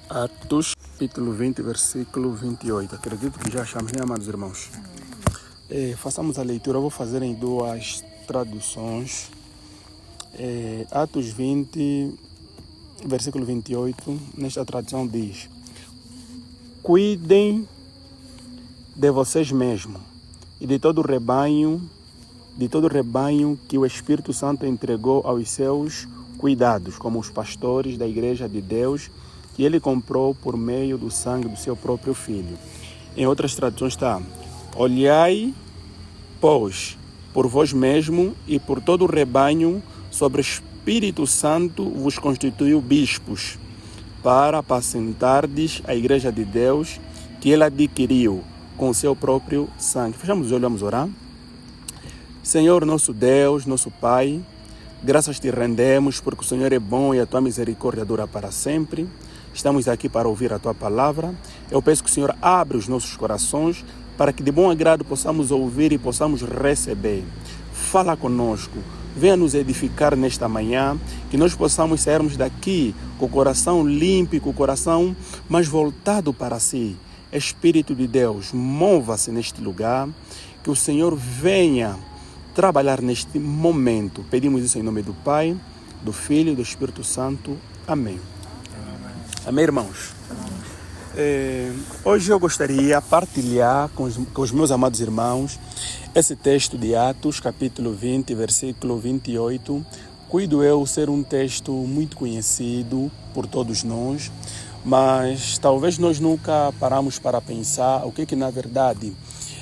Atos, capítulo 20, versículo 28. Acredito que já achamos, né, amados irmãos? Façamos a leitura, eu vou fazer em duas traduções. Atos 20, versículo 28, nesta tradução diz: cuidem de vocês mesmos e de todo o rebanho que o Espírito Santo entregou aos seus cuidados, como os pastores da igreja de Deus, que ele comprou por meio do sangue do seu próprio Filho. Em outras traduções está: olhai, pois, por vós mesmo e por todo o rebanho, sobre o Espírito Santo vos constituiu bispos, para apacentardes a igreja de Deus, que ele adquiriu com o seu próprio sangue. Fechamos os olhos, vamos orar. Senhor, nosso Deus, nosso Pai, graças te rendemos porque o Senhor é bom e a tua misericórdia dura para sempre. Estamos aqui para ouvir a tua palavra. Eu peço que o Senhor abra os nossos corações para que de bom agrado possamos ouvir e possamos receber. Fala conosco, venha nos edificar nesta manhã, que nós possamos sairmos daqui com o coração limpo, com o coração mais voltado para si. Espírito de Deus, mova-se neste lugar, que o Senhor venha trabalhar neste momento. Pedimos isso em nome do Pai, do Filho e do Espírito Santo. Amém. Amém, irmãos? Hoje eu gostaria de partilhar com os meus amados irmãos esse texto de Atos, capítulo 20, versículo 28. Cuido eu ser um texto muito conhecido por todos nós, mas talvez nós nunca paramos para pensar o que na verdade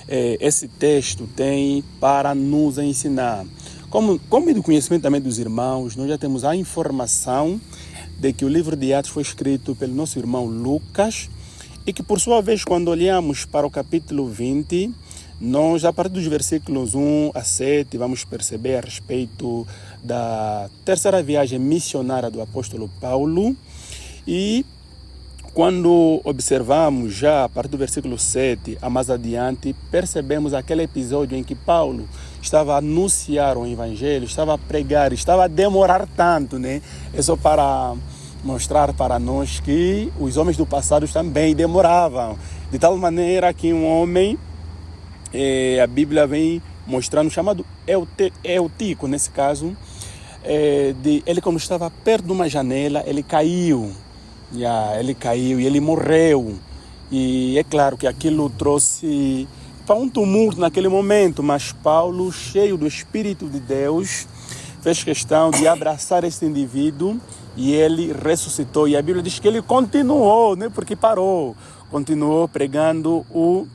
esse texto tem para nos ensinar. Como do conhecimento também dos irmãos, nós já temos a informação de que o livro de Atos foi escrito pelo nosso irmão Lucas e que, por sua vez, quando olhamos para o capítulo 20, nós, a partir dos versículos 1 a 7, vamos perceber a respeito da terceira viagem missionária do apóstolo Paulo. E quando observamos já a partir do versículo 7 a mais adiante, percebemos aquele episódio em que Paulo estava a anunciar o evangelho, estava a pregar, estava a demorar tanto, né? É só para mostrar para nós que os homens do passado também demoravam. De tal maneira que um homem, a Bíblia vem mostrando, chamado Eutico, nesse caso, ele quando estava perto de uma janela, ele caiu. Ele caiu e ele morreu. E é claro que aquilo trouxe para um tumulto naquele momento, mas Paulo, cheio do Espírito de Deus, fez questão de abraçar esse indivíduo e ele ressuscitou. E a Bíblia diz que ele continuou, né, porque parou, continuou pregando o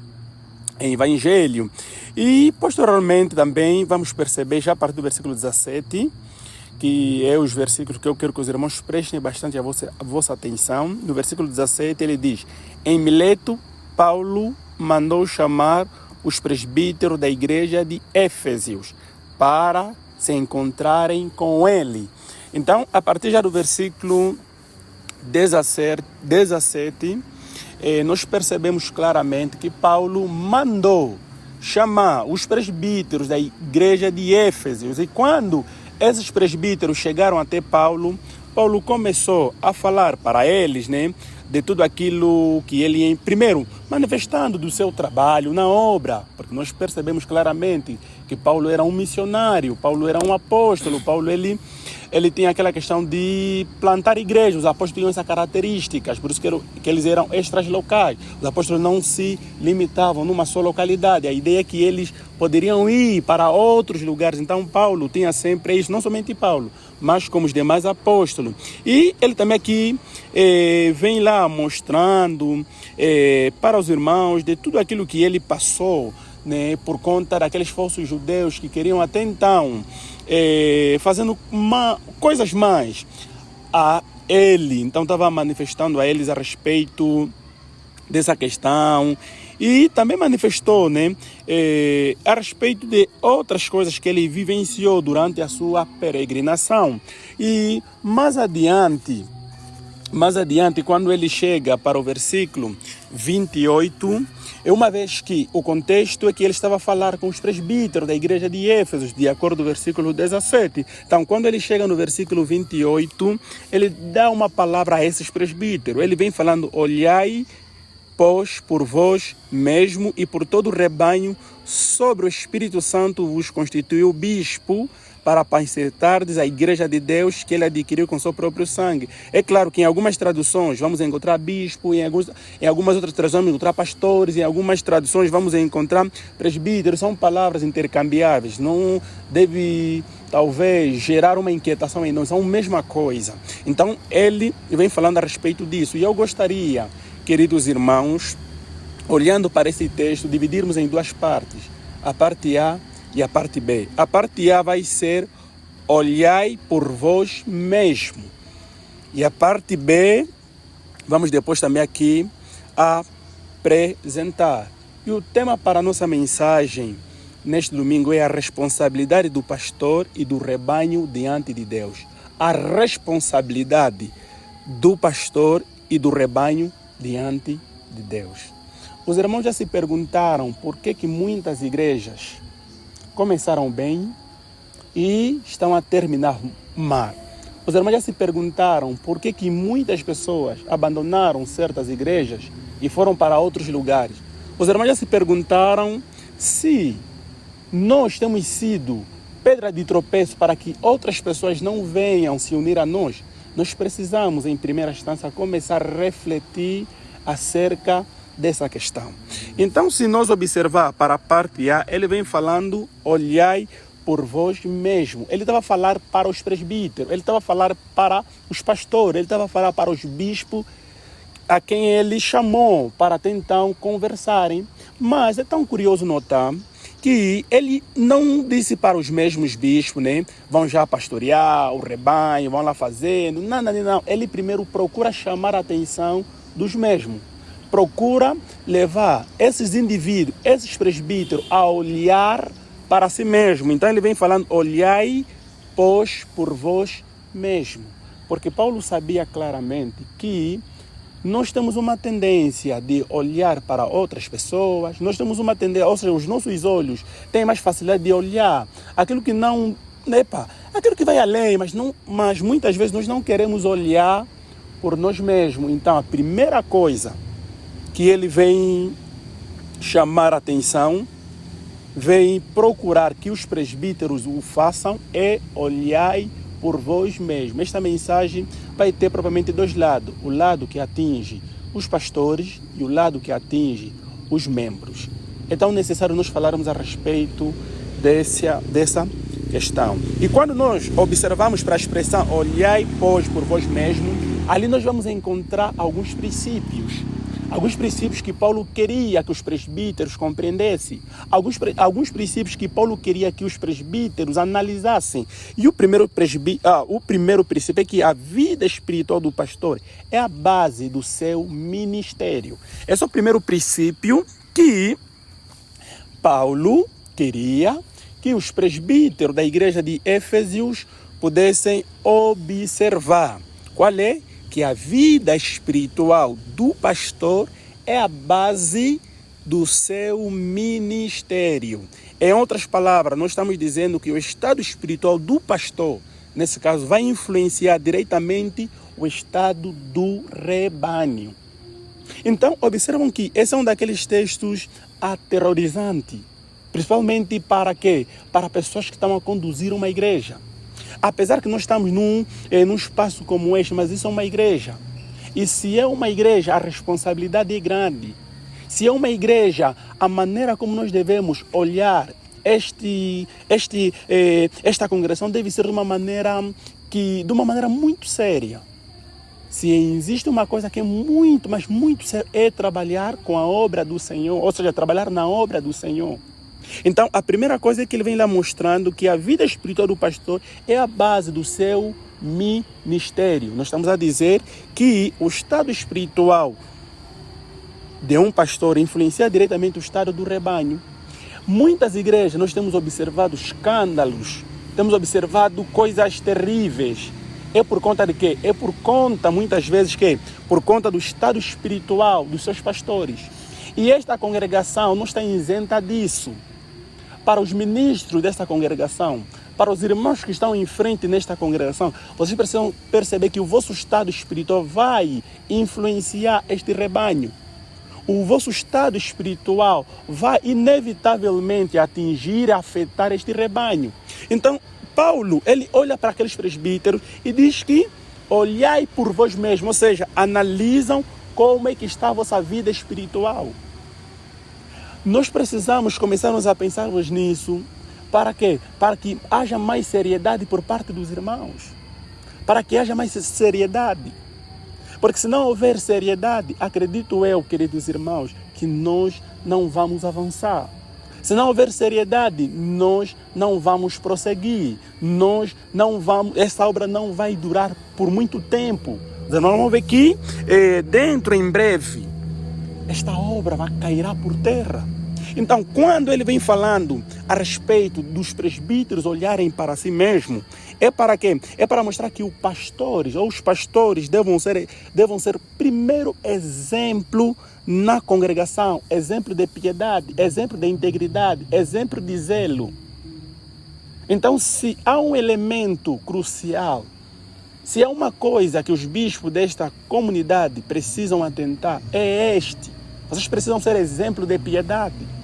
evangelho. E posteriormente também vamos perceber, já a partir do versículo 17, que é os versículos que eu quero que os irmãos prestem bastante a vossa atenção. No versículo 17 ele diz: em Mileto, Paulo mandou chamar os presbíteros da igreja de Éfesos para se encontrarem com ele. Então, a partir já do versículo 17, nós percebemos claramente que Paulo mandou chamar os presbíteros da igreja de Éfesos. E quando esses presbíteros chegaram até Paulo, Paulo começou a falar para eles, né, de tudo aquilo que ele, primeiro, manifestando do seu trabalho na obra, porque nós percebemos claramente que Paulo era um missionário, Paulo era um apóstolo, Paulo ele tinha aquela questão de plantar igrejas. Os apóstolos tinham essas características, por isso que eles eram extras locais. Os apóstolos não se limitavam numa só localidade. A ideia é que eles poderiam ir para outros lugares. Então Paulo tinha sempre isso, não somente Paulo, mas como os demais apóstolos. E ele também aqui vem lá mostrando para os irmãos de tudo aquilo que ele passou, né, por conta daqueles falsos judeus que queriam até então fazendo coisas mais a ele. Então estava manifestando a eles a respeito dessa questão e também manifestou, né, a respeito de outras coisas que ele vivenciou durante a sua peregrinação. E mais adiante, quando ele chega para o versículo 28, é uma vez que o contexto é que ele estava a falar com os presbíteros da igreja de Éfeso, de acordo com o versículo 17. Então, quando ele chega no versículo 28, ele dá uma palavra a esses presbíteros. Ele vem falando: olhai, pois, por vós mesmo e por todo o rebanho, sobre o Espírito Santo vos constituiu bispo, para apacentardes a igreja de Deus que ele adquiriu com seu próprio sangue. É claro que em algumas traduções vamos encontrar bispo, em algumas outras traduções vamos encontrar pastores, em algumas traduções vamos encontrar presbíteros. São palavras intercambiáveis, não deve talvez gerar uma inquietação aí, não são a mesma coisa. Então ele vem falando a respeito disso, e eu gostaria, queridos irmãos, olhando para esse texto, dividirmos em duas partes, a parte A e a parte B. A parte A vai ser: olhai por vós mesmo. E a parte B, vamos depois também aqui apresentar. E o tema para a nossa mensagem neste domingo é a responsabilidade do pastor e do rebanho diante de Deus. A responsabilidade do pastor e do rebanho diante de Deus. Os irmãos já se perguntaram por que muitas igrejas começaram bem e estão a terminar mal. Os irmãos já se perguntaram por que muitas pessoas abandonaram certas igrejas e foram para outros lugares. Os irmãos já se perguntaram se nós temos sido pedra de tropeço para que outras pessoas não venham se unir a nós. Nós precisamos, em primeira instância, começar a refletir acerca dessa questão. Então, se nós observar para a parte A, ele vem falando: olhai por vós mesmo. Ele estava a falar para os presbíteros, ele estava a falar para os pastores, ele estava a falar para os bispos, a quem ele chamou para até então conversarem. Mas é tão curioso notar que ele não disse para os mesmos bispos, né? Vão já pastorear o rebanho, vão lá fazendo. Não. Ele primeiro procura chamar a atenção dos mesmos. Procura levar esses indivíduos, esses presbíteros, a olhar para si mesmo. Então ele vem falando: olhai, pois, por vós mesmo. Porque Paulo sabia claramente que nós temos uma tendência de olhar para outras pessoas, nós temos uma tendência, ou seja, os nossos olhos têm mais facilidade de olhar aquilo que não, aquilo que vai além, mas muitas vezes nós não queremos olhar por nós mesmos. Então a primeira coisa que ele vem chamar a atenção, vem procurar que os presbíteros o façam, é: olhai por vós mesmos. Esta mensagem vai ter propriamente dois lados: o lado que atinge os pastores e o lado que atinge os membros. Então é necessário nós falarmos a respeito dessa questão. E quando nós observamos para a expressão olhai, pois, por vós mesmos, ali nós vamos encontrar alguns princípios que Paulo queria que os presbíteros compreendessem, alguns princípios que Paulo queria que os presbíteros analisassem. E o primeiro princípio é que a vida espiritual do pastor é a base do seu ministério. Esse é o primeiro princípio que Paulo queria que os presbíteros da igreja de Éfeso pudessem observar. Qual é? Que a vida espiritual do pastor é a base do seu ministério. Em outras palavras, nós estamos dizendo que o estado espiritual do pastor, nesse caso, vai influenciar diretamente o estado do rebanho. Então, observam que esse é um daqueles textos aterrorizantes, principalmente para quê? Para pessoas que estão a conduzir uma igreja. Apesar que nós estamos num espaço como este, mas isso é uma igreja. E se é uma igreja, a responsabilidade é grande. Se é uma igreja, a maneira como nós devemos olhar esta congregação deve ser de uma maneira muito séria. Se existe uma coisa que é muito, mas muito séria, é trabalhar com a obra do Senhor, ou seja, trabalhar na obra do Senhor. Então, a primeira coisa é que ele vem lá mostrando que a vida espiritual do pastor é a base do seu ministério. Nós estamos a dizer que o estado espiritual de um pastor influencia diretamente o estado do rebanho. Muitas igrejas nós temos observado escândalos, temos observado coisas terríveis É por conta de quê? É por conta, muitas vezes, por conta do estado espiritual dos seus pastores. E esta congregação não está isenta disso. Para os ministros desta congregação, para os irmãos que estão em frente nesta congregação, vocês precisam perceber que o vosso estado espiritual vai influenciar este rebanho. O vosso estado espiritual vai inevitavelmente atingir e afetar este rebanho. Então, Paulo, ele olha para aqueles presbíteros e diz que olhai por vós mesmos, ou seja, analisam como é que está a vossa vida espiritual. Nós precisamos começarmos a pensarmos nisso. Para quê? Para que haja mais seriedade por parte dos irmãos. Para que haja mais seriedade. Porque se não houver seriedade, acredito eu, queridos irmãos, que nós não vamos avançar. Se não houver seriedade, nós não vamos prosseguir. Essa obra não vai durar por muito tempo. Nós vamos ver que dentro, em breve, esta obra vai cair por terra. Então, quando ele vem falando a respeito dos presbíteros olharem para si mesmo, é para quê? É para mostrar que os pastores devem ser primeiro exemplo na congregação, exemplo de piedade, exemplo de integridade, exemplo de zelo. Então, se há um elemento crucial, se há uma coisa que os bispos desta comunidade precisam atentar, é este. Vocês precisam ser exemplo de piedade.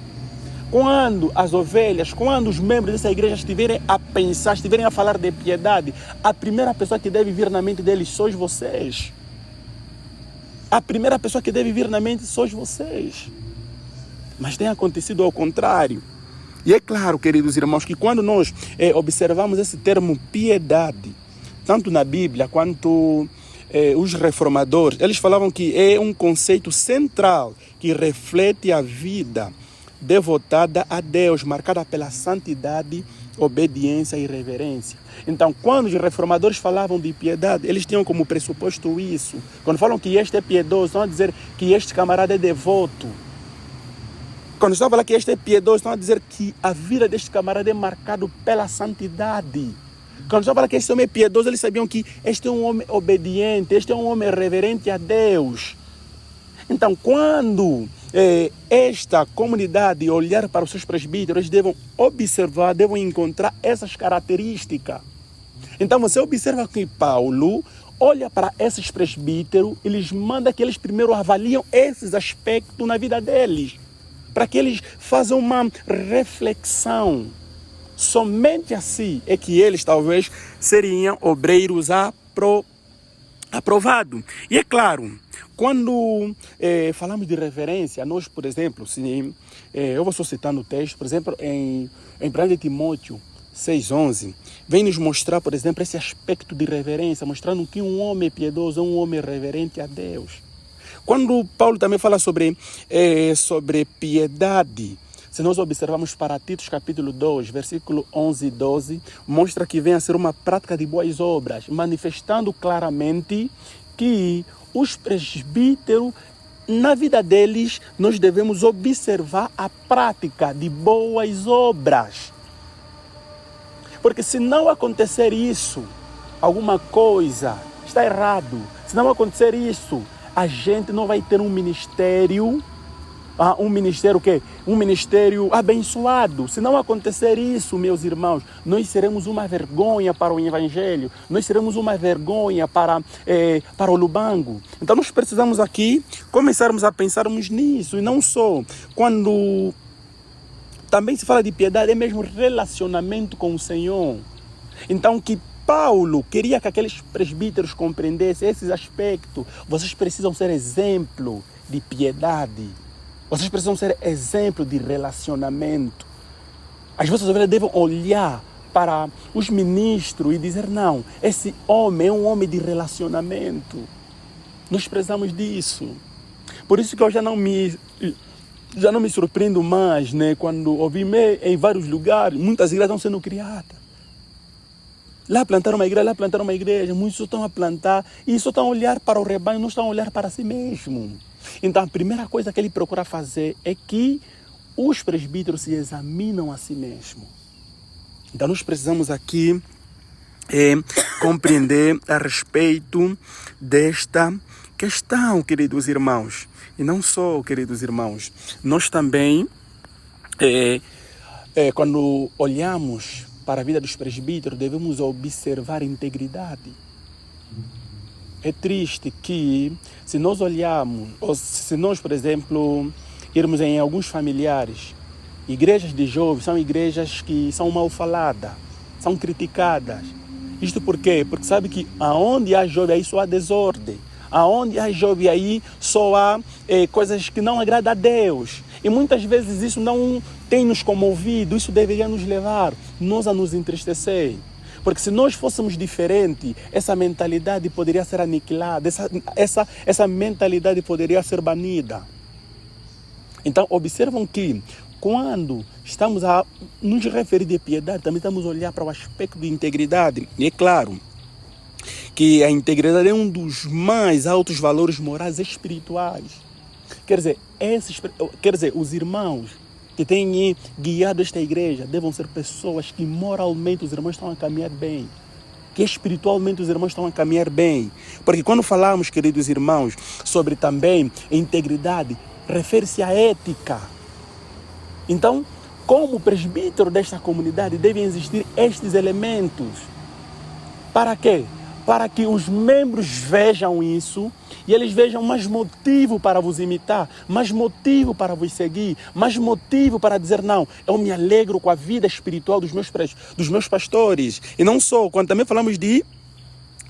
Quando as ovelhas, quando os membros dessa igreja estiverem a pensar, estiverem a falar de piedade, a primeira pessoa que deve vir na mente deles sois vocês. A primeira pessoa que deve vir na mente sois vocês. Mas tem acontecido ao contrário. E é claro, queridos irmãos, que quando nós observamos esse termo piedade, tanto na Bíblia quanto os reformadores, eles falavam que é um conceito central que reflete a vida devotada a Deus, marcada pela santidade, obediência e reverência. Então, quando os reformadores falavam de piedade, eles tinham como pressuposto isso. Quando falam que este é piedoso, estão a dizer que este camarada é devoto. Quando estão a falar que este é piedoso, estão a dizer que a vida deste camarada é marcada pela santidade. Quando estão a falar que este homem é piedoso, eles sabiam que este é um homem obediente, este é um homem reverente a Deus. Então, quando esta comunidade olhar para os seus presbíteros, eles devem observar, devem encontrar essas características. Então, você observa que Paulo olha para esses presbíteros e lhes manda que eles primeiro avaliam esses aspectos na vida deles, para que eles façam uma reflexão. Somente assim é que eles talvez seriam obreiros aprovados. E é claro, quando falamos de reverência, nós, por exemplo, eu vou só citando o texto, por exemplo, em 1 Timóteo 6,11, vem nos mostrar, por exemplo, esse aspecto de reverência, mostrando que um homem piedoso é um homem reverente a Deus. Quando Paulo também fala sobre piedade, se nós observarmos para Tito capítulo 2, versículo 11 e 12, mostra que vem a ser uma prática de boas obras, manifestando claramente que os presbíteros, na vida deles, nós devemos observar a prática de boas obras. Porque se não acontecer isso, alguma coisa está errado. Se não acontecer isso, a gente não vai ter um ministério o quê? Um ministério abençoado. Se não acontecer isso, meus irmãos, nós seremos uma vergonha para o Evangelho. Nós seremos uma vergonha para o Lubango. Então nós precisamos aqui começarmos a pensarmos nisso. E não só quando também se fala de piedade, é mesmo relacionamento com o Senhor. Então que Paulo queria que aqueles presbíteros compreendessem esses aspectos. Vocês precisam ser exemplo de piedade. Vocês precisam ser exemplo de relacionamento. As vossas ovelhas devem olhar para os ministros e dizer, não, esse homem é um homem de relacionamento. Nós precisamos disso. Por isso que eu já não me surpreendo mais, né, quando ouvi em vários lugares, muitas igrejas estão sendo criadas. Lá plantaram uma igreja, lá plantaram uma igreja, muitos estão a plantar e só estão a olhar para o rebanho, não estão a olhar para si mesmo. Então a primeira coisa que ele procura fazer é que os presbíteros se examinam a si mesmos. Então nós precisamos aqui compreender a respeito desta questão, queridos irmãos. E não só, queridos irmãos, nós também, quando olhamos para a vida dos presbíteros, devemos observar a integridade. É triste que, se nós olharmos, ou se nós, por exemplo, irmos em alguns familiares, igrejas de jovens são igrejas que são mal faladas, são criticadas. Isto por quê? Porque sabe que aonde há jovem, aí só há desordem. Aonde há jovem, aí só há coisas que não agradam a Deus. E muitas vezes isso não tem nos comovido, isso deveria nos levar a nos entristecer. Porque se nós fôssemos diferentes, essa mentalidade poderia ser aniquilada, essa mentalidade poderia ser banida. Então, observam que quando estamos a nos referir de piedade, também estamos a olhar para o aspecto de integridade. E é claro que a integridade é um dos mais altos valores morais e espirituais. Quer dizer, os irmãos que têm guiado esta igreja devem ser pessoas que moralmente os irmãos estão a caminhar bem, que espiritualmente os irmãos estão a caminhar bem. Porque quando falamos, queridos irmãos, sobre também a integridade, refere-se à ética. Então, como presbítero desta comunidade, devem existir estes elementos. Para quê? Para que os membros vejam isso e eles vejam mais motivo para vos imitar, mais motivo para vos seguir, mais motivo para dizer, não, eu me alegro com a vida espiritual dos meus pastores. E não só, quando também falamos de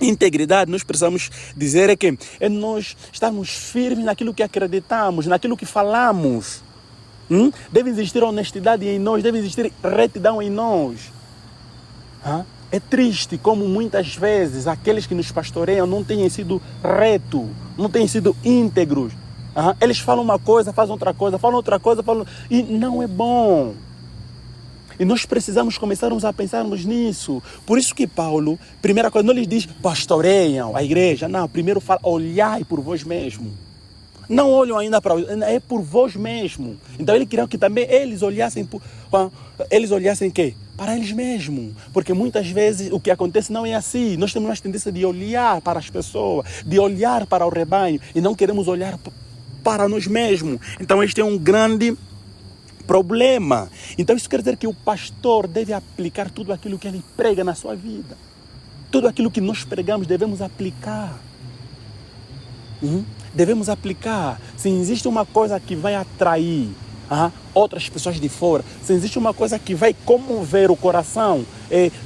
integridade, nós precisamos dizer que é nós estarmos firmes naquilo que acreditamos, naquilo que falamos. Deve existir honestidade em nós, deve existir retidão em nós. É triste como muitas vezes aqueles que nos pastoreiam não têm sido retos, não têm sido íntegros. Eles falam uma coisa, fazem outra coisa, falam outra coisa, e não é bom. E nós precisamos começarmos a pensarmos nisso. Por isso que Paulo, primeira coisa, não lhes diz pastoreiam a igreja. Não, primeiro fala, olhai por vós mesmo. Não olham ainda para é por vós mesmo. Então ele queria que também eles olhassem quê? Para eles mesmos. Porque muitas vezes o que acontece não é assim. Nós temos uma tendência de olhar para as pessoas, de olhar para o rebanho e não queremos olhar para nós mesmos. Então este é um grande problema. Então isso quer dizer que o pastor deve aplicar tudo aquilo que ele prega na sua vida. Tudo aquilo que nós pregamos devemos aplicar. Devemos aplicar. Se existe uma coisa que vai atrair outras pessoas de fora, se existe uma coisa que vai comover o coração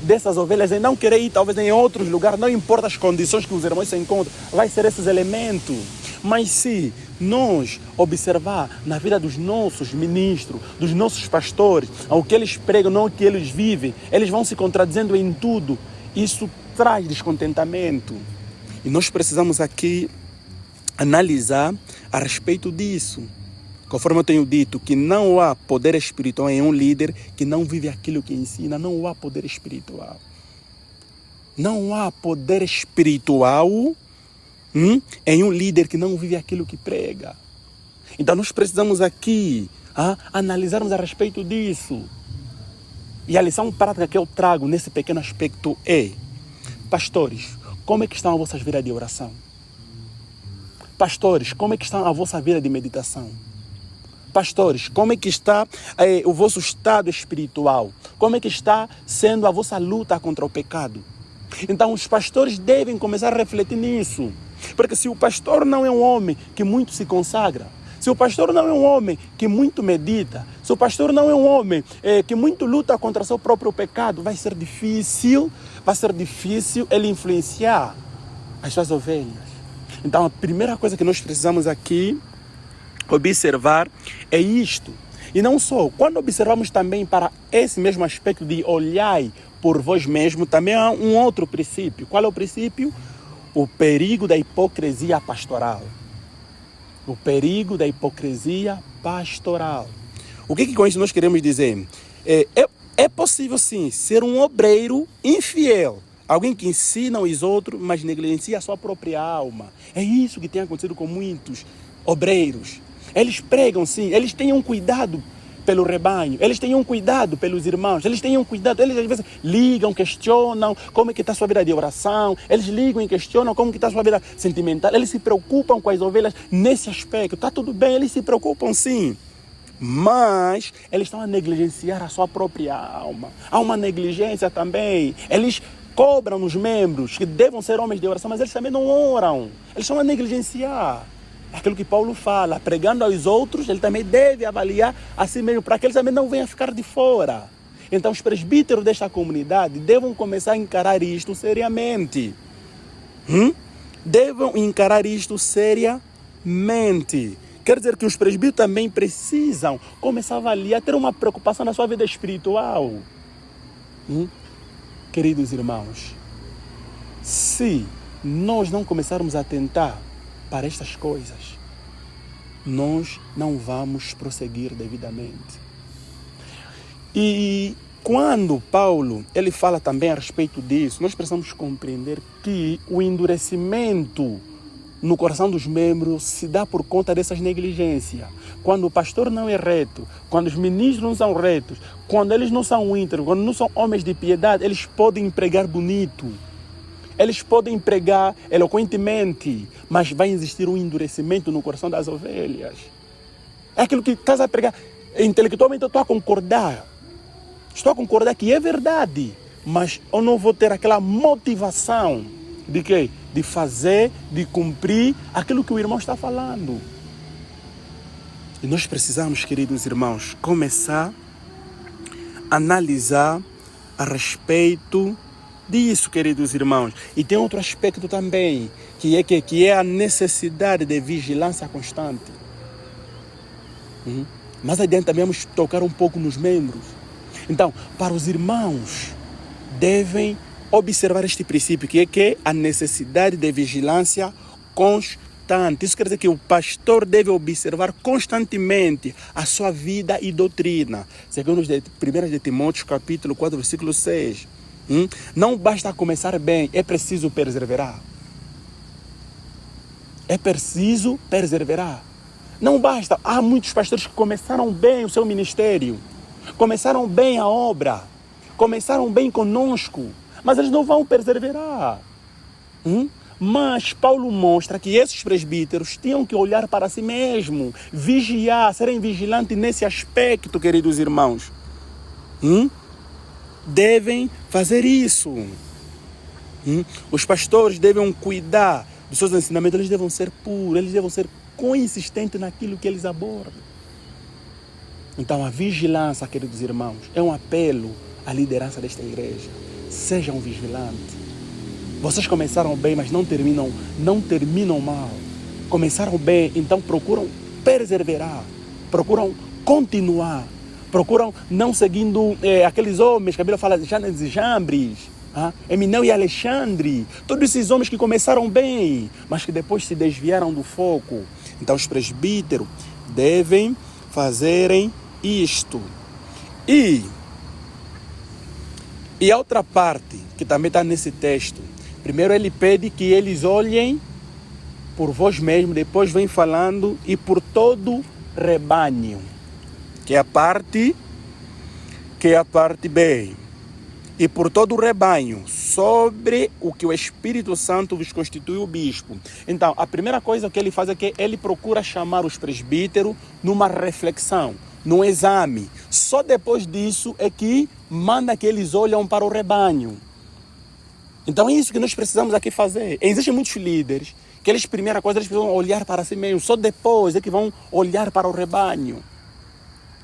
dessas ovelhas e não querer ir talvez em outros lugares, não importa as condições que os irmãos se encontram, vai ser esses elementos. Mas se nós observar na vida dos nossos ministros, dos nossos pastores, o que eles pregam, não o que eles vivem, eles vão se contradizendo em tudo. Isso traz descontentamento. E nós precisamos aqui analisar a respeito disso. Conforme eu tenho dito, que não há poder espiritual em um líder que não vive aquilo que ensina. Não há poder espiritual. Não há poder espiritual em um líder que não vive aquilo que prega. Então nós precisamos aqui analisarmos a respeito disso. E a lição prática que eu trago nesse pequeno aspecto é: pastores, como é que estão as vossas vidas de oração? Pastores, como é que está a vossa vida de meditação? Pastores, como é que está o vosso estado espiritual? Como é que está sendo a vossa luta contra o pecado? Então os pastores devem começar a refletir nisso. Porque se o pastor não é um homem que muito se consagra, se o pastor não é um homem que muito medita, se o pastor não é um homem que muito luta contra o seu próprio pecado, vai ser difícil ele influenciar as suas ovelhas. Então a primeira coisa que nós precisamos aqui observar é isto. E não só, quando observamos também para esse mesmo aspecto de olhai por vós mesmo, também há um outro princípio. Qual é o princípio? O perigo da hipocrisia pastoral. O perigo da hipocrisia pastoral. O que com isso nós queremos dizer? É possível sim ser um obreiro infiel. Alguém que ensina os outros, mas negligencia a sua própria alma. É isso que tem acontecido com muitos obreiros. Eles pregam sim, eles têm um cuidado pelo rebanho, eles tenham cuidado pelos irmãos, eles tenham cuidado, eles às vezes ligam, questionam como é que está a sua vida de oração, eles ligam e questionam como que está a sua vida sentimental, eles se preocupam com as ovelhas nesse aspecto, está tudo bem, eles se preocupam sim, mas eles estão a negligenciar a sua própria alma, há uma negligência também, eles cobram os membros que devam ser homens de oração, mas eles também não oram, eles estão a negligenciar. Aquilo que Paulo fala, pregando aos outros, ele também deve avaliar a si mesmo, para que eles também não venham ficar de fora. Então os presbíteros desta comunidade devem começar a encarar isto seriamente. Devem encarar isto seriamente. Quer dizer que os presbíteros também precisam começar a avaliar, ter uma preocupação na sua vida espiritual. Queridos irmãos, se nós não começarmos a atentar para estas coisas, nós não vamos prosseguir devidamente. E quando Paulo ele fala também a respeito disso, nós precisamos compreender que o endurecimento no coração dos membros se dá por conta dessas negligências. Quando o pastor não é reto, quando os ministros não são retos, quando eles não são íntegros, quando não são homens de piedade, eles podem pregar bonito. Eles podem pregar eloquentemente, mas vai existir um endurecimento no coração das ovelhas. É aquilo que estás a pregar. Intelectualmente eu estou a concordar. Estou a concordar que é verdade, mas eu não vou ter aquela motivação de quê? De fazer, de cumprir aquilo que o irmão está falando. E nós precisamos, queridos irmãos, começar a analisar a respeito disso, queridos irmãos. E tem outro aspecto também, que é a necessidade de vigilância constante. Mais adiante também vamos tocar um pouco nos membros. Então, para os irmãos, devem observar este princípio, que é a necessidade de vigilância constante. Isso quer dizer que o pastor deve observar constantemente a sua vida e doutrina. Segundo os 1 de Timóteo, capítulo 4, versículo 6. Não basta começar bem, é preciso perseverar. É preciso perseverar. Não basta. Há muitos pastores que começaram bem o seu ministério, começaram bem a obra, começaram bem conosco, mas eles não vão perseverar. Mas Paulo mostra que esses presbíteros tinham que olhar para si mesmo, vigiar, serem vigilantes nesse aspecto, queridos irmãos. Devem fazer isso. Os pastores devem cuidar dos seus ensinamentos, eles devem ser puros, eles devem ser consistentes naquilo que eles abordam. Então a vigilância, queridos irmãos, é um apelo à liderança desta igreja. Sejam vigilantes. Vocês começaram bem, mas não terminam mal. Começaram bem, então procuram perseverar, procuram continuar, procuram não seguindo aqueles homens que a Bíblia fala de Janes e Jambres, Emineu e Alexandre, todos esses homens que começaram bem, mas que depois se desviaram do foco. Então os presbíteros devem fazerem isto. E a outra parte, que também está nesse texto, primeiro ele pede que eles olhem por vós mesmos, depois vem falando e por todo rebanho, que é a parte B. E por todo o rebanho, sobre o que o Espírito Santo vos constituiu bispo. Então, a primeira coisa que ele faz é que ele procura chamar os presbíteros numa reflexão, num exame. Só depois disso é que manda que eles olhem para o rebanho. Então é isso que nós precisamos aqui fazer. Existem muitos líderes que eles, primeira coisa, eles precisam olhar para si mesmos. Só depois é que vão olhar para o rebanho.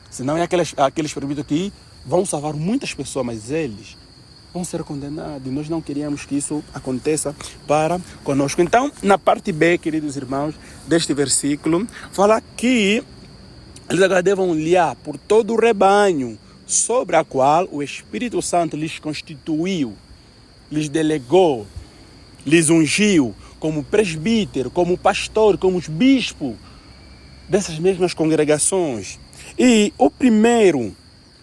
Senão é aqueles presbíteros que vão salvar muitas pessoas, mas eles vão ser condenados. Nós não queríamos que isso aconteça para conosco. Então, na parte B, queridos irmãos, deste versículo, fala que eles agora devem olhar por todo o rebanho sobre a qual o Espírito Santo lhes constituiu, lhes delegou, lhes ungiu como presbítero, como pastor, como bispo dessas mesmas congregações. E o primeiro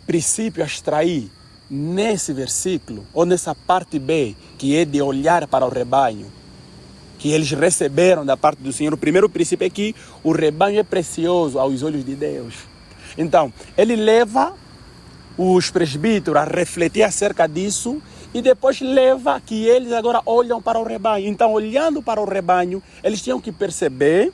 princípio a extrair nesse versículo, ou nessa parte B, que é de olhar para o rebanho, que eles receberam da parte do Senhor, o primeiro princípio é que o rebanho é precioso aos olhos de Deus. Então, ele leva os presbíteros a refletir acerca disso e depois leva que eles agora olham para o rebanho. Então, olhando para o rebanho, eles tinham que perceber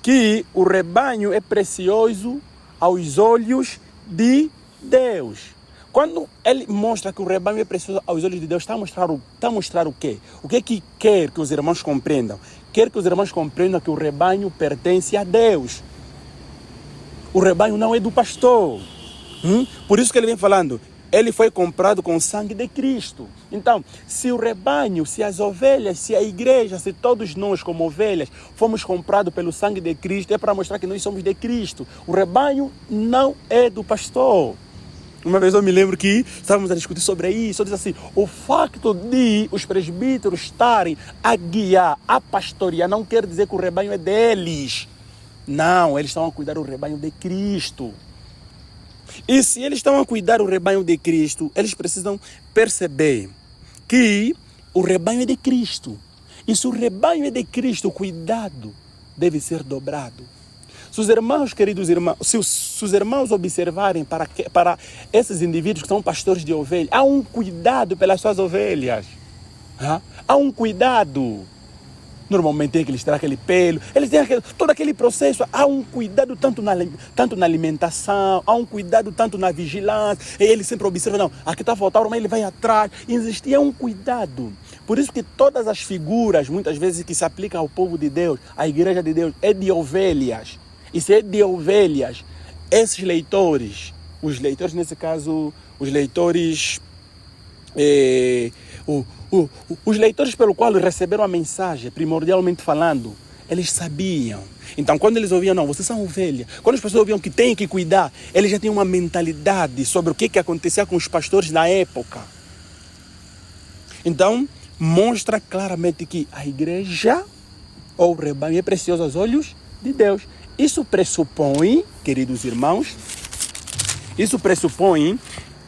que o rebanho é precioso aos olhos de Deus. Quando ele mostra que o rebanho é precioso aos olhos de Deus, está a mostrar o quê? O que é que quer que os irmãos compreendam? Quer que os irmãos compreendam que o rebanho pertence a Deus. O rebanho não é do pastor. Por isso que ele vem falando, ele foi comprado com o sangue de Cristo. Então, se o rebanho, se as ovelhas, se a igreja, se todos nós como ovelhas fomos comprados pelo sangue de Cristo, é para mostrar que nós somos de Cristo. O rebanho não é do pastor. Uma vez eu me lembro que estávamos a discutir sobre isso. Eu disse assim, o facto de os presbíteros estarem a guiar, a pastorear, não quer dizer que o rebanho é deles. Não, eles estão a cuidar do rebanho de Cristo. E se eles estão a cuidar do rebanho de Cristo, eles precisam perceber que o rebanho é de Cristo. E se o rebanho é de Cristo, o cuidado deve ser dobrado. Se os irmãos, queridos irmãos, se os irmãos observarem para esses indivíduos que são pastores de ovelhas, há um cuidado pelas suas ovelhas. Há um cuidado. Normalmente tem que lhes tirar aquele pelo, eles têm todo aquele processo. Há um cuidado tanto na alimentação, há um cuidado tanto na vigilância. E ele sempre observa, não, aqui está a faltar, mas ele vai atrás. Existia um cuidado. Por isso que todas as figuras, muitas vezes, que se aplicam ao povo de Deus, à igreja de Deus, é de ovelhas. E se é de ovelhas, esses leitores, os leitores nesse caso, os leitores... os leitores pelo qual receberam a mensagem, primordialmente falando, eles sabiam. Então, quando eles ouviam, não, vocês são ovelha. Quando as pessoas ouviam que têm que cuidar, eles já tinham uma mentalidade sobre o que acontecia com os pastores na época. Então, mostra claramente que a igreja ou o rebanho é precioso aos olhos de Deus. Isso pressupõe, queridos irmãos, isso pressupõe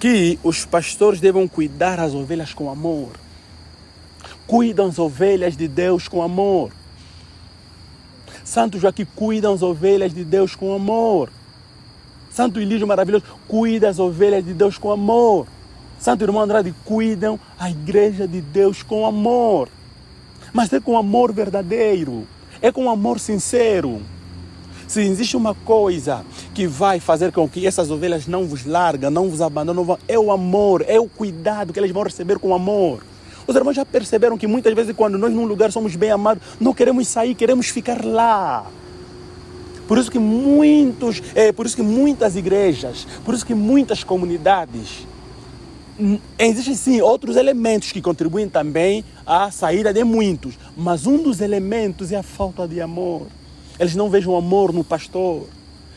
que os pastores devem cuidar as ovelhas com amor. Cuidam as ovelhas de Deus com amor. Santo Joaquim cuida as ovelhas de Deus com amor. Santo Ilígio maravilhoso cuida as ovelhas de Deus com amor. Santo Irmão Andrade cuidam a igreja de Deus com amor. Mas é com amor verdadeiro. É com amor sincero. Se existe uma coisa que vai fazer com que essas ovelhas não vos largam, não vos abandonam, é o amor, é o cuidado que eles vão receber com amor. Os irmãos já perceberam que muitas vezes quando nós num lugar somos bem amados, não queremos sair, queremos ficar lá. Por isso que muitas igrejas, por isso que muitas comunidades, existem sim outros elementos que contribuem também à saída de muitos, mas um dos elementos é a falta de amor. Eles não vejam amor no pastor.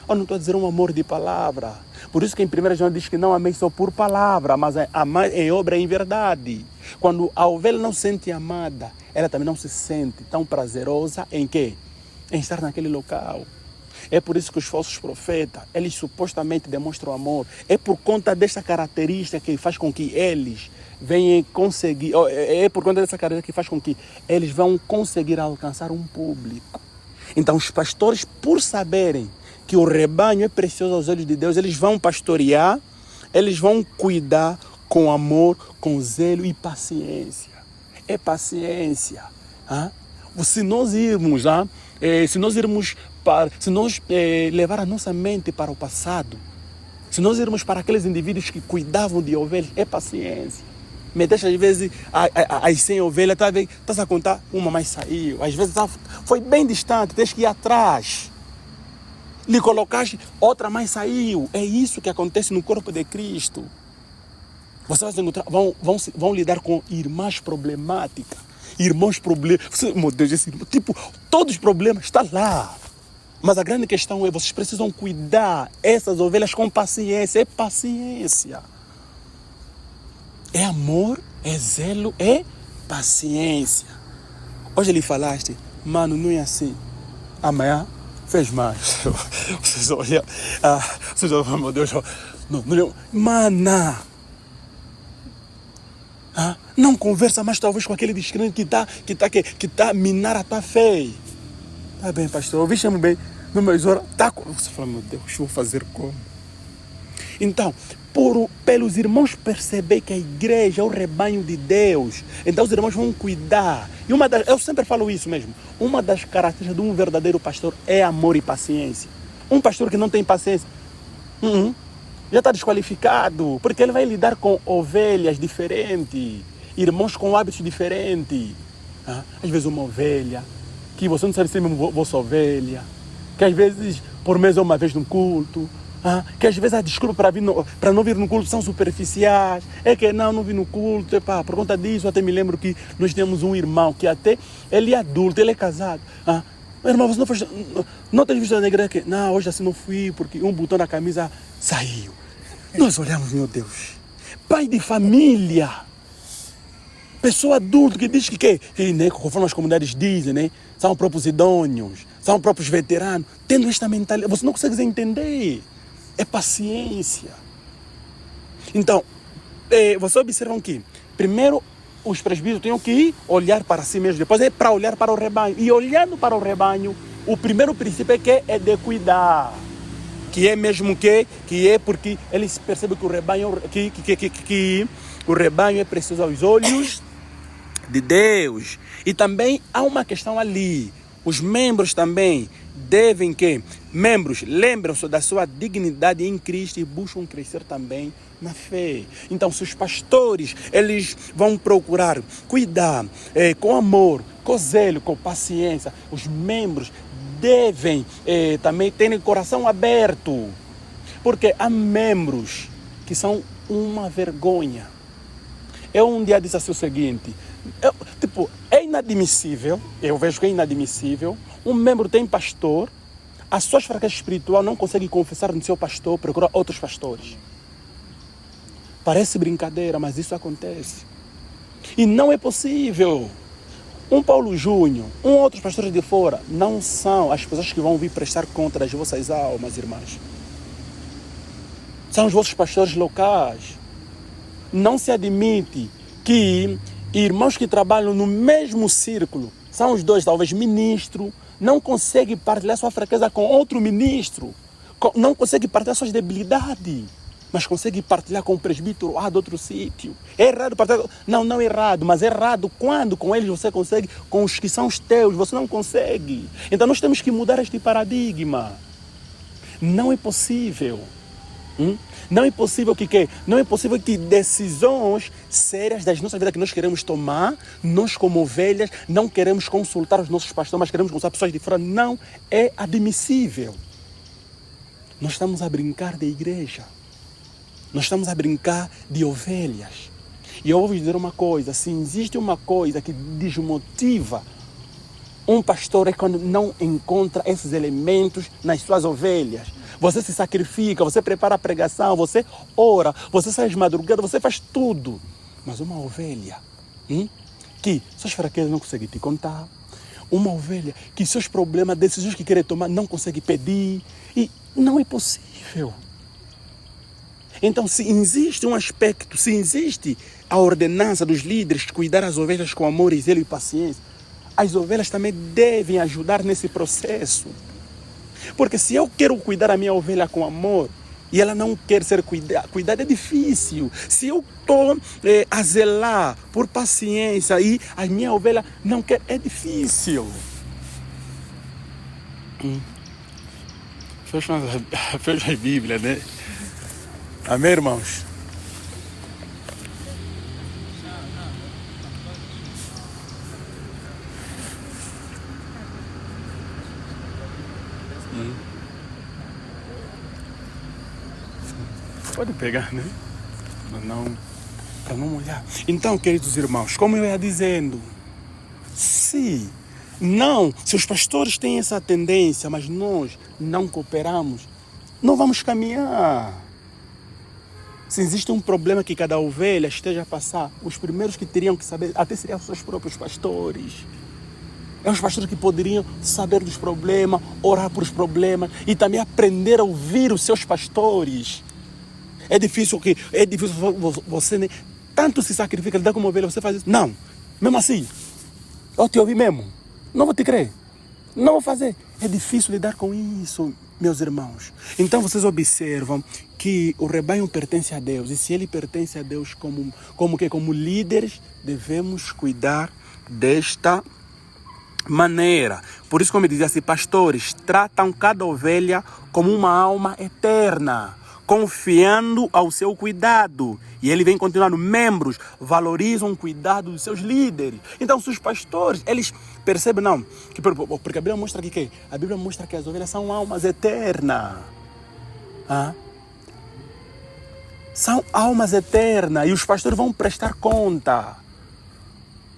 Eu não estou a dizer um amor de palavra. Por isso que em 1 João diz que não amei só por palavra, mas amar em obra e em verdade. Quando a ovelha não se sente amada, ela também não se sente tão prazerosa em quê? Em estar naquele local. É por isso que os falsos profetas, eles supostamente demonstram amor. É por conta desta característica que faz com que eles venham conseguir... É por conta dessa característica que faz com que eles vão conseguir alcançar um público. Então os pastores, por saberem que o rebanho é precioso aos olhos de Deus, eles vão pastorear, eles vão cuidar com amor, com zelo e paciência. É paciência. Se nós levar a nossa mente para o passado, se nós irmos para aqueles indivíduos que cuidavam de ovelhas, é paciência. Me deixa às vezes as 100 ovelhas, estás a contar, uma mais saiu. Às vezes foi bem distante, tens que ir atrás. Lhe colocaste, outra mais saiu. É isso que acontece no corpo de Cristo. Vocês vão lidar com irmãs problemáticas. Irmãos problemáticos. Meu Deus, todos os problemas estão lá. Mas a grande questão é, vocês precisam cuidar essas ovelhas com paciência. É paciência. É amor, é zelo, é paciência. Hoje lhe falaste, mano, não é assim. Amanhã fez mais. Vocês olham, meu Deus, não, mana. Não conversa mais talvez com aquele descrente que tá a minar a tua fé. Tá bem, pastor, ouviste-me bem? Não, mas ora, você fala, meu Deus, vou fazer como? Então, pelos irmãos perceber que a igreja é o rebanho de Deus, então os irmãos vão cuidar. E eu sempre falo isso mesmo, uma das características de um verdadeiro pastor é amor e paciência. Um pastor que não tem paciência, já está desqualificado, porque ele vai lidar com ovelhas diferentes, irmãos com hábitos diferentes. Às vezes uma ovelha, que você não sabe se é mesmo vossa ovelha, que às vezes por mês é uma vez no culto, que às vezes a desculpa para não vir no culto são superficiais, é que não vi no culto, por conta disso até me lembro que nós temos um irmão que até, ele é adulto, ele é casado, irmão, você não tem visto na igreja que, não, hoje assim não fui, porque um botão da camisa saiu. Nós olhamos, meu Deus, pai de família, pessoa adulta que diz que né, conforme as comunidades dizem, né, são próprios idôneos, são próprios veteranos, tendo esta mentalidade, você não consegue entender, é paciência. Então, você observa que, primeiro, os presbíteros têm que olhar para si mesmos, depois é para olhar para o rebanho, e olhando para o rebanho, o primeiro princípio é de cuidar. Que é mesmo que é porque eles percebem que o rebanho, que o rebanho é precioso aos olhos de Deus. E também há uma questão ali. Os membros também devem membros lembram-se da sua dignidade em Cristo e buscam crescer também na fé. Então, se os pastores, eles vão procurar cuidar com amor, com zelo, com paciência, os membros devem também ter o coração aberto, porque há membros que são uma vergonha. Eu um dia disse assim o seguinte, é inadmissível, eu vejo que é inadmissível, um membro tem pastor, a sua fraqueza espiritual não consegue confessar no seu pastor, procura outros pastores. Parece brincadeira, mas isso acontece. E não é possível. Um Paulo Júnior, outros pastores de fora, não são as pessoas que vão vir prestar conta das vossas almas, irmãs. São os vossos pastores locais. Não se admite que irmãos que trabalham no mesmo círculo, são os dois, talvez ministro, não conseguem partilhar sua fraqueza com outro ministro, não conseguem partilhar suas debilidades, mas consegue partilhar com o presbítero de outro sítio. É errado partilhar? Não é errado, mas é errado quando com eles você consegue, com os que são os teus, você não consegue. Então nós temos que mudar este paradigma. Não é possível. Não é possível não é possível que decisões sérias das nossas vidas que nós queremos tomar, nós como ovelhas, não queremos consultar os nossos pastores, mas queremos consultar pessoas de fora. Não é admissível. Nós estamos a brincar de igreja. Nós estamos a brincar de ovelhas. E eu vou dizer uma coisa, se existe uma coisa que desmotiva um pastor é quando não encontra esses elementos nas suas ovelhas. Você se sacrifica, você prepara a pregação, você ora, você sai de madrugada, você faz tudo. Mas uma ovelha que suas fraquezas não consegue te contar, uma ovelha que seus problemas, decisões que quer tomar, não consegue pedir, e não é possível. Então, se existe um aspecto, se existe a ordenança dos líderes de cuidar as ovelhas com amor, zelo e paciência, as ovelhas também devem ajudar nesse processo. Porque se eu quero cuidar a minha ovelha com amor e ela não quer ser cuidada, é difícil. Se eu estou a zelar por paciência e a minha ovelha não quer, é difícil. Fecha a Bíblia, né? Amém, irmãos? Pode pegar, né? Para não molhar. Então, queridos irmãos, como eu ia dizendo, se os pastores têm essa tendência, mas nós não cooperamos, não vamos caminhar. Se existe um problema que cada ovelha esteja a passar, os primeiros que teriam que saber, até seriam os seus próprios pastores. É os pastores que poderiam saber dos problemas, orar por os problemas e também aprender a ouvir os seus pastores. É difícil você, né, tanto se sacrifica, lidar como ovelha, você faz isso. Não, mesmo assim, eu te ouvi mesmo, não vou te crer. Não vou fazer. É difícil lidar com isso, meus irmãos. Então vocês observam que o rebanho pertence a Deus. E se ele pertence a Deus como líderes, devemos cuidar desta maneira. Por isso, como eu dizia assim, pastores tratam cada ovelha como uma alma eterna, confiando ao seu cuidado. E ele vem continuando. Membros valorizam o cuidado dos seus líderes. Então, se os pastores, eles percebem, não, porque a Bíblia mostra que a Bíblia mostra que as ovelhas são almas eternas. São almas eternas e os pastores vão prestar conta.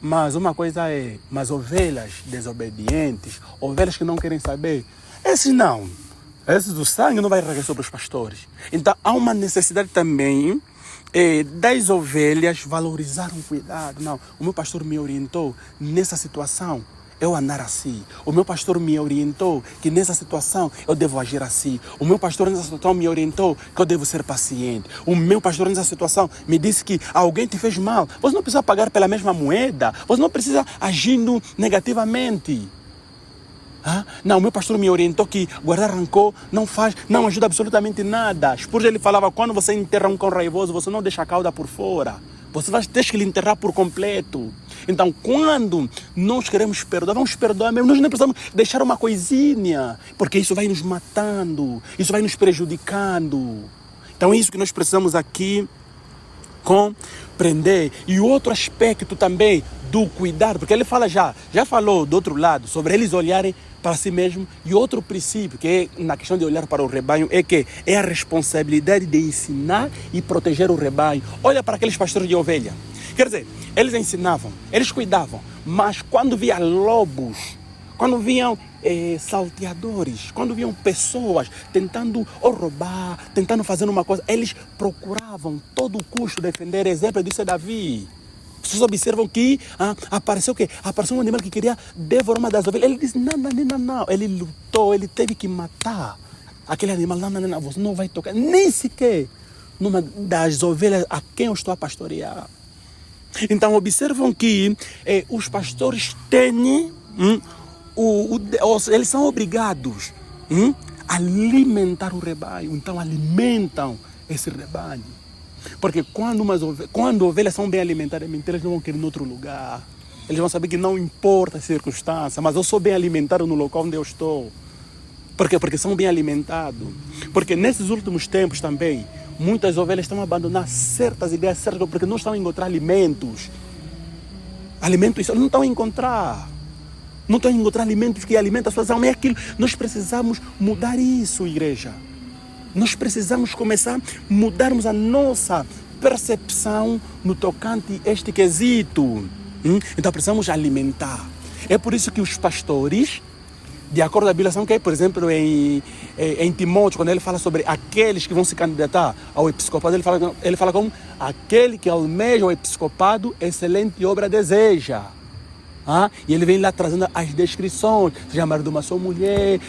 Mas uma coisa é, mas ovelhas desobedientes, ovelhas que não querem saber, esses não. Esses do sangue não vai recair sobre os pastores. Então há uma necessidade também das ovelhas valorizar o cuidado. Não, o meu pastor me orientou nessa situação, eu andar assim. O meu pastor me orientou que nessa situação eu devo agir assim. O meu pastor nessa situação me orientou que eu devo ser paciente. O meu pastor nessa situação me disse que alguém te fez mal. Você não precisa pagar pela mesma moeda. Você não precisa agindo negativamente. Não, o meu pastor me orientou que guardar rancor não ajuda absolutamente nada. Spurgeon ele falava, quando você enterra um cão raivoso, você não deixa a cauda por fora. Você vai ter que lhe enterrar por completo. Então, quando nós queremos perdoar, vamos perdoar mesmo. Nós não precisamos deixar uma coisinha, porque isso vai nos matando, isso vai nos prejudicando. Então, é isso que nós precisamos aqui compreender. E outro aspecto também do cuidado, porque ele fala já falou do outro lado, sobre eles olharem para si mesmo. E outro princípio, que é na questão de olhar para o rebanho, é que é a responsabilidade de ensinar e proteger o rebanho. Olha para aqueles pastores de ovelha. Quer dizer, eles ensinavam, eles cuidavam, mas quando via lobos, quando viam salteadores, quando viam pessoas tentando roubar, tentando fazer uma coisa, eles procuravam todo o custo defender. Exemplo disso é Davi. Vocês observam que apareceu o quê? Apareceu um animal que queria devorar uma das ovelhas. Ele disse, não. Ele lutou, ele teve que matar aquele animal. Não, você não vai tocar, nem sequer numa das ovelhas a quem eu estou a pastorear. Então, observam que os pastores têm, eles são obrigados a alimentar o rebanho. Então, alimentam esse rebanho. Porque quando ovelhas são bem alimentadas, eles não vão querer em outro lugar. Eles vão saber que não importa a circunstância, mas eu sou bem alimentado no local onde eu estou. Por quê? Porque são bem alimentados. Porque nesses últimos tempos também, muitas ovelhas estão abandonando certas ideias, porque não estão a encontrar alimentos. Alimentos não estão a encontrar. Não estão a encontrar alimentos que alimentam a sua alma. É aquilo. Nós precisamos mudar isso, igreja. Nós precisamos começar a mudarmos a nossa percepção no tocante a este quesito. Então precisamos alimentar. É por isso que os pastores, de acordo com a Bíblia, são que, por exemplo, em Timóteo, quando ele fala sobre aqueles que vão se candidatar ao episcopado, ele fala como aquele que almeja o episcopado, excelente obra deseja. E ele vem lá trazendo as descrições, seja marido de uma só mulher,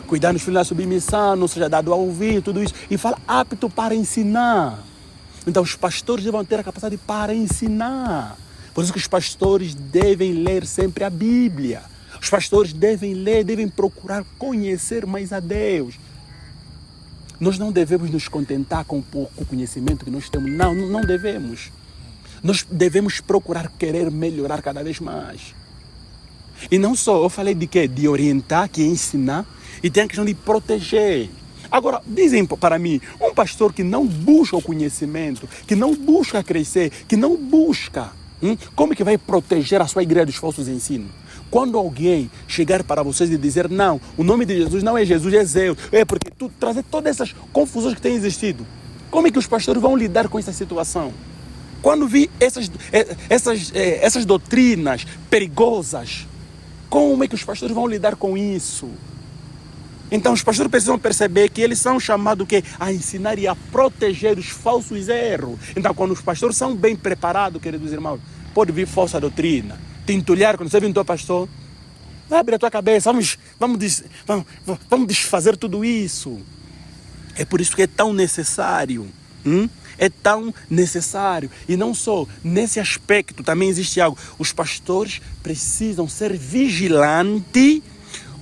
cuidar dos filhos da submissão, não seja dado a ouvir, tudo isso. E fala apto para ensinar. Então os pastores devem ter a capacidade para ensinar. Por isso que os pastores devem ler sempre a Bíblia. Os pastores devem ler, devem procurar conhecer mais a Deus. Nós não devemos nos contentar com o pouco conhecimento que nós temos. Não devemos. Nós devemos procurar querer melhorar cada vez mais. E não só, eu falei de quê? De orientar, que é ensinar, e tem a questão de proteger. Agora, dizem para mim, um pastor que não busca o conhecimento, que não busca crescer, que não busca, como é que vai proteger a sua igreja dos falsos ensinos? Quando alguém chegar para vocês e dizer, não, o nome de Jesus não é Jesus, é Zeus, porque tu trazer todas essas confusões que têm existido, como é que os pastores vão lidar com essa situação? Quando vi essas doutrinas perigosas, como é que os pastores vão lidar com isso? Então os pastores precisam perceber que eles são chamados a ensinar e a proteger os falsos erros. Então quando os pastores são bem preparados, queridos irmãos, pode vir falsa doutrina. Te entulhar, quando você vem teu pastor, abre a tua cabeça, vamos desfazer tudo isso. É por isso que é tão necessário. É tão necessário. E não só, nesse aspecto também existe algo. Os pastores precisam ser vigilantes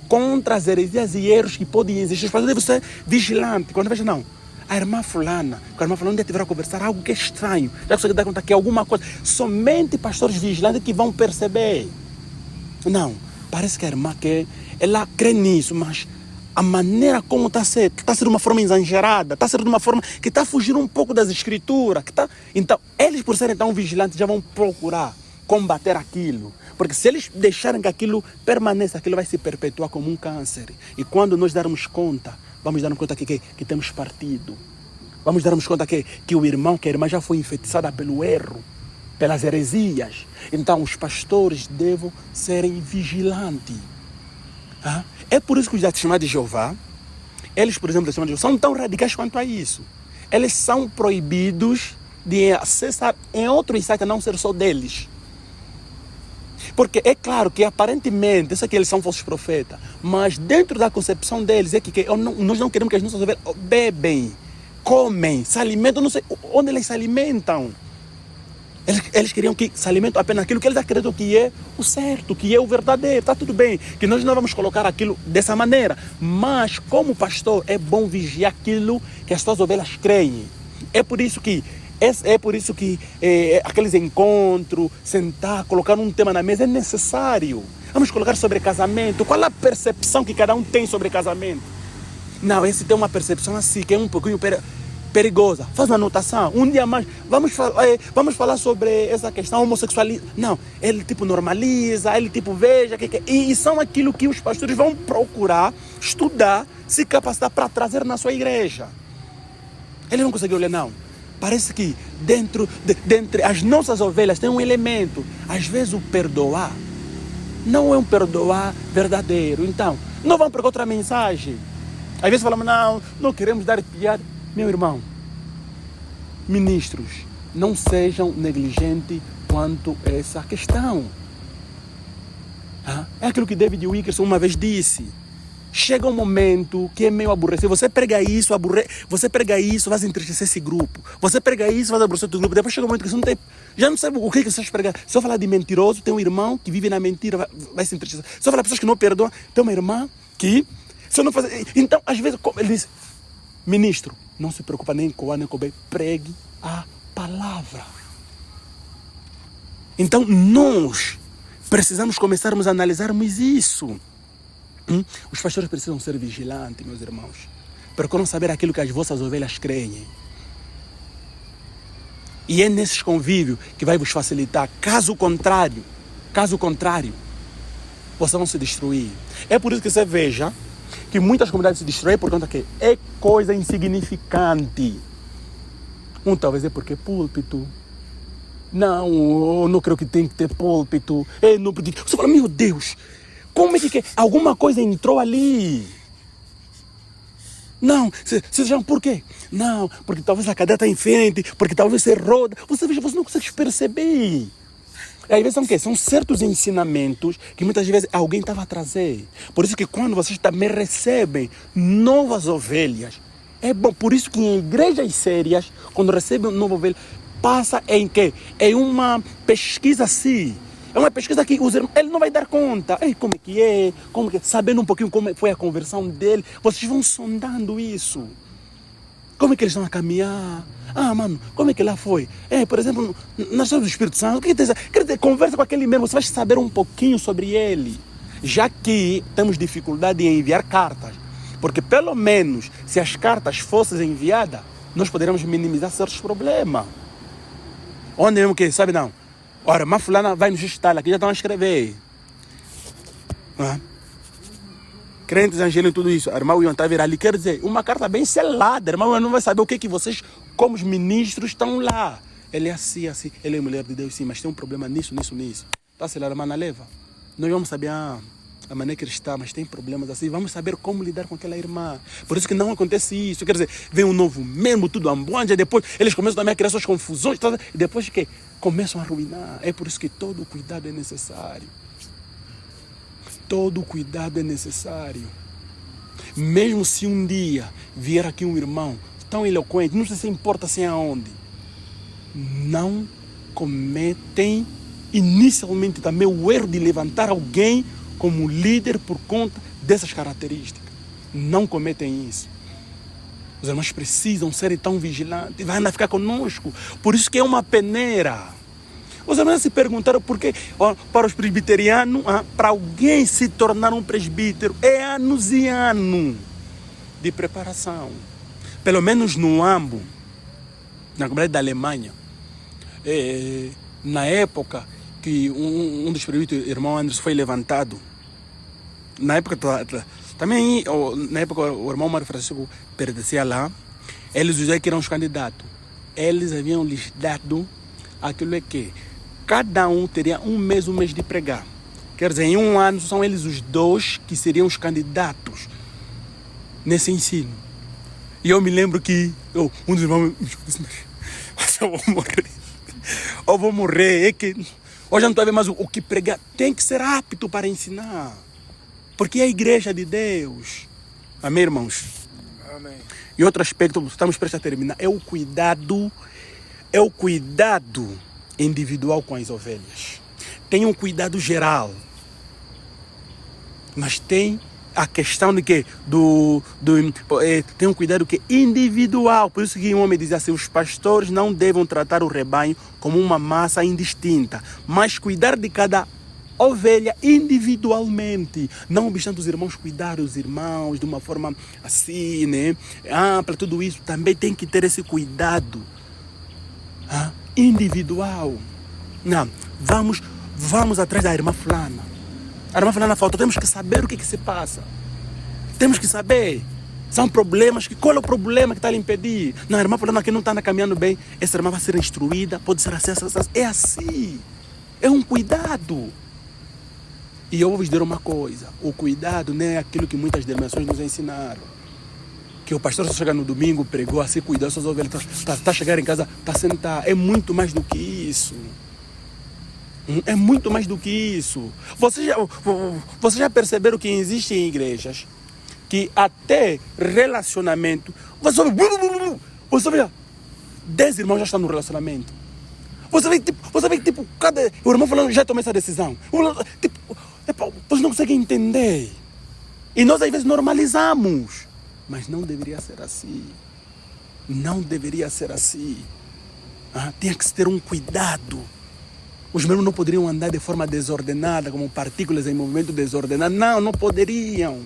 contra as heresias e erros que podem existir. Os pastores devem ser vigilantes. Quando veja, não, a irmã fulana, com a irmã fulana, estiver a conversar algo que é estranho, já consegue dar conta que é alguma coisa. Somente pastores vigilantes que vão perceber. Não, parece que a irmã ela crê nisso, mas a maneira como está a ser de uma forma exagerada, está a ser de uma forma que está a fugir um pouco das escrituras. Então, eles por serem tão vigilantes já vão procurar combater aquilo. Porque se eles deixarem que aquilo permaneça, aquilo vai se perpetuar como um câncer. E quando nós darmos conta, vamos darmos conta que temos partido. Vamos darmos conta que o irmão, que a irmã já foi enfeitiçada pelo erro, pelas heresias. Então, os pastores devem serem vigilantes. É por isso que os da Testemunha de Jeová, eles, por exemplo, da Testemunha de Jeová, são tão radicais quanto a isso. Eles são proibidos de acessar em outros sites, a não ser só deles. Porque é claro que aparentemente, isso aqui eles são falsos profetas, mas dentro da concepção deles é que nós não queremos que as nossas ovelhas bebem, comem, se alimentam, não sei onde eles se alimentam. Eles queriam que se alimentem apenas aquilo que eles acreditam que é o certo, que é o verdadeiro. Está tudo bem, que nós não vamos colocar aquilo dessa maneira. Mas, como pastor, é bom vigiar aquilo que as suas ovelhas creem. É por isso que aqueles encontros, sentar, colocar um tema na mesa é necessário. Vamos colocar sobre casamento. Qual a percepção que cada um tem sobre casamento? Não, esse tem uma percepção assim, que é um pouquinho perigosa. Faz uma anotação. Um dia mais, vamos falar sobre essa questão homossexualismo. Não, ele normaliza, ele veja. E são aquilo que os pastores vão procurar, estudar, se capacitar para trazer na sua igreja. Ele não conseguiu ler, não. Parece que dentre as nossas ovelhas tem um elemento. Às vezes o perdoar não é um perdoar verdadeiro. Então, não vamos pegar outra mensagem. Às vezes falamos, não queremos dar piada. Meu irmão, ministros, não sejam negligentes quanto a essa questão. É aquilo que David Wilkerson uma vez disse. Chega um momento que é meio aborrecido. Você prega isso, vai entristecer esse grupo. Você prega isso, vai aborrecer outro grupo. Depois chega um momento que você não tem, já não sabe o que você está pregando. Se eu falar de mentiroso, tem um irmão que vive na mentira, vai se entristecer. Se eu falar de pessoas que não perdoam, tem uma irmã que, se eu não fazer... Então, às vezes, ele diz, ministro, não se preocupa nem com A, nem com B, pregue a palavra. Então, nós precisamos começarmos a analisarmos isso. Os pastores precisam ser vigilantes, meus irmãos. Procuram saber aquilo que as vossas ovelhas creem. E é nesses convívios que vai vos facilitar. Caso contrário, vocês vão se destruir. É por isso que você veja que muitas comunidades se destroem por conta que é coisa insignificante. Talvez é porque é púlpito. Não, eu não creio que tem que ter púlpito. Você fala, meu Deus, como é que alguma coisa entrou ali? Não, vocês já por quê? Não, porque talvez a cadeira está em frente, porque talvez você roda. Você não consegue perceber. E às vezes são certos ensinamentos que muitas vezes alguém estava a trazer. Por isso que quando vocês também recebem novas ovelhas, é bom. Por isso que em igrejas sérias, quando recebem uma nova ovelha, passa em quê? É uma pesquisa assim. É uma pesquisa que ele não vai dar conta. Como é que é? Sabendo um pouquinho como foi a conversão dele, vocês vão sondando isso. Como é que eles estão a caminhar? Mano, como é que lá foi? Por exemplo, na história do Espírito Santo, conversa com aquele mesmo, você vai saber um pouquinho sobre ele. Já que temos dificuldade em enviar cartas. Porque pelo menos, se as cartas fossem enviadas, nós poderíamos minimizar certos problemas. Onde mesmo que, sabe não? Ora, mas fulana vai nos estar aqui, já estão a escrever. Crentes, angelinos, tudo isso. A irmã William está a vir ali. Quer dizer, uma carta bem selada. A irmã William não vai saber o que vocês, como os ministros, estão lá. Ele é assim. Ele é mulher de Deus, sim, mas tem um problema nisso. Está selada, a irmã leva. Nós vamos saber a maneira que ele está, mas tem problemas assim. Vamos saber como lidar com aquela irmã. Por isso que não acontece isso. Quer dizer, vem um novo membro, tudo ambonja, depois eles começam também a criar suas confusões, e depois que começam a arruinar. É por isso que todo cuidado é necessário. Todo cuidado é necessário. Mesmo se um dia vier aqui um irmão tão eloquente, não sei se importa assim aonde, não cometem inicialmente também o erro de levantar alguém como líder por conta dessas características. Não cometem isso. Os irmãos precisam ser tão vigilantes. Vai andar ficar conosco. Por isso que é uma peneira. Os irmãos se perguntaram por que, para os presbiterianos, para alguém se tornar um presbítero, é anos e anos de preparação. Pelo menos no AMBO, na comunidade da Alemanha, na época que um dos presbíteros, irmão Anderson, foi levantado, na época também, na época o irmão Mário Francisco pertencia lá, eles já que eram os candidatos, eles haviam lhes dado aquilo que cada um teria um mês de pregar. Quer dizer, em um ano são eles os dois que seriam os candidatos nesse ensino. E eu me lembro que um dos irmãos disse, eu vou morrer. Eu vou morrer. É que hoje não estou a ver mais o que pregar. Tem que ser apto para ensinar. Porque é a igreja de Deus. Amém, irmãos? Amém. E outro aspecto, estamos prestes a terminar, é o cuidado individual com as ovelhas. Tem um cuidado geral. Mas tem a questão de que tem um cuidado que é individual. Por isso que um homem diz assim, os pastores não devem tratar o rebanho como uma massa indistinta, mas cuidar de cada ovelha individualmente. Não obstante os irmãos cuidar os irmãos de uma forma assim, né? Para tudo isso também tem que ter esse cuidado individual. Não, vamos atrás da irmã fulana. A irmã fulana falta, temos que saber o que se passa. Temos que saber. São problemas, qual é o problema que está a lhe impedir? Não, a irmã fulana que não está caminhando bem, essa irmã vai ser instruída, pode ser assim. É assim. É um cuidado. E eu vou vos dizer uma coisa, o cuidado não é aquilo que muitas denominações nos ensinaram. Que o pastor só chega no domingo, pregou assim, cuidou, suas ovelhas, tá chegar em casa, tá sentar. É muito mais do que isso. É muito mais do que isso. Vocês já perceberam que existem igrejas que até relacionamento, você vê 10 irmãos já estão no relacionamento. Você vê que cada o irmão falando, já tomou essa decisão. Vocês não conseguem entender. E nós às vezes normalizamos. Mas não deveria ser assim. Não deveria ser assim. Tinha que ter um cuidado. Os membros não poderiam andar de forma desordenada, como partículas em movimento desordenado. Não poderiam.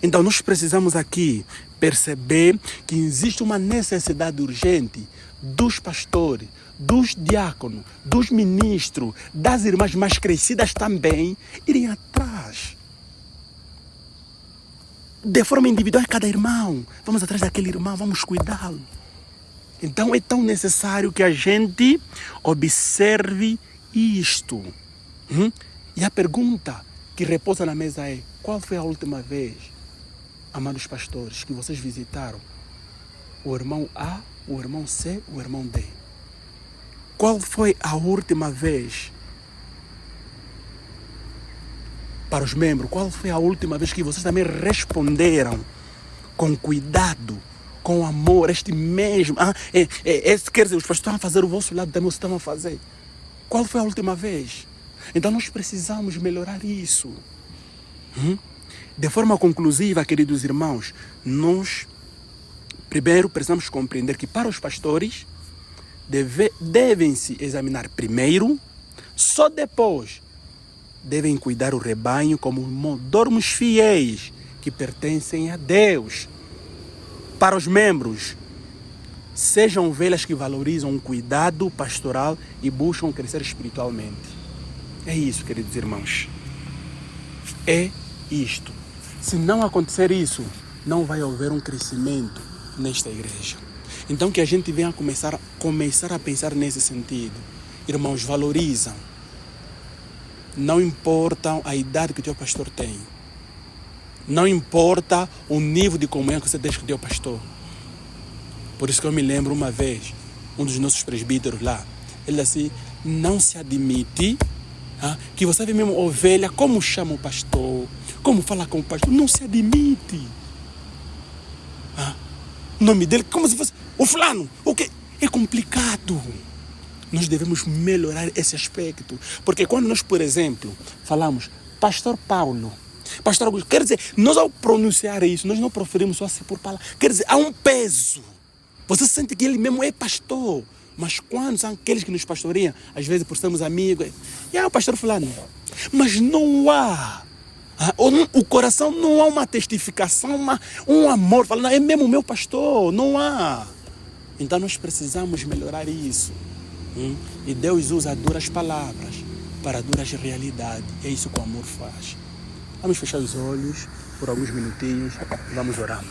Então nós precisamos aqui perceber que existe uma necessidade urgente dos pastores, dos diáconos, dos ministros, das irmãs mais crescidas também, irem atrás. De forma individual, cada irmão. Vamos atrás daquele irmão, vamos cuidá-lo. Então é tão necessário que a gente observe isto. E a pergunta que repousa na mesa é: qual foi a última vez, amados pastores, que vocês visitaram o irmão A, o irmão C, o irmão D? Qual foi a última vez? Para os membros, qual foi a última vez que vocês também responderam com cuidado, com amor, este mesmo? Quer dizer, os pastores estão a fazer o vosso lado, também vocês estão a fazer. Qual foi a última vez? Então nós precisamos melhorar isso. De forma conclusiva, queridos irmãos, nós primeiro precisamos compreender que para os pastores devem-se examinar primeiro, só depois devem cuidar o rebanho como mordomos fiéis que pertencem a Deus. Para os membros, sejam ovelhas que valorizam o cuidado pastoral e buscam crescer espiritualmente. É isso, queridos irmãos. É isto. Se não acontecer isso, não vai haver um crescimento nesta igreja. Então que a gente venha começar a pensar nesse sentido. Irmãos, valorizam. Não importa a idade que o teu pastor tem. Não importa o nível de comunhão que você deixa com o teu pastor. Por isso que eu me lembro uma vez, um dos nossos presbíteros lá, ele assim, não se admite que você vê mesmo ovelha, como chama o pastor, como fala com o pastor, não se admite. O nome dele, como se fosse o fulano, o quê? É complicado. Nós devemos melhorar esse aspecto. Porque quando nós, por exemplo, falamos, pastor Paulo, Pastor Augusto, quer dizer, nós ao pronunciar isso, nós não proferimos só assim por palavras. Quer dizer, há um peso. Você sente que ele mesmo é pastor. Mas quando são aqueles que nos pastoreiam, às vezes por sermos amigos, o pastor fulano. Mas não há. O coração não há uma testificação, um amor. Falando, não, é mesmo o meu pastor. Não há. Então nós precisamos melhorar isso. E Deus usa duras palavras para duras realidades. É isso que o amor faz. Vamos fechar os olhos por alguns minutinhos e vamos orar.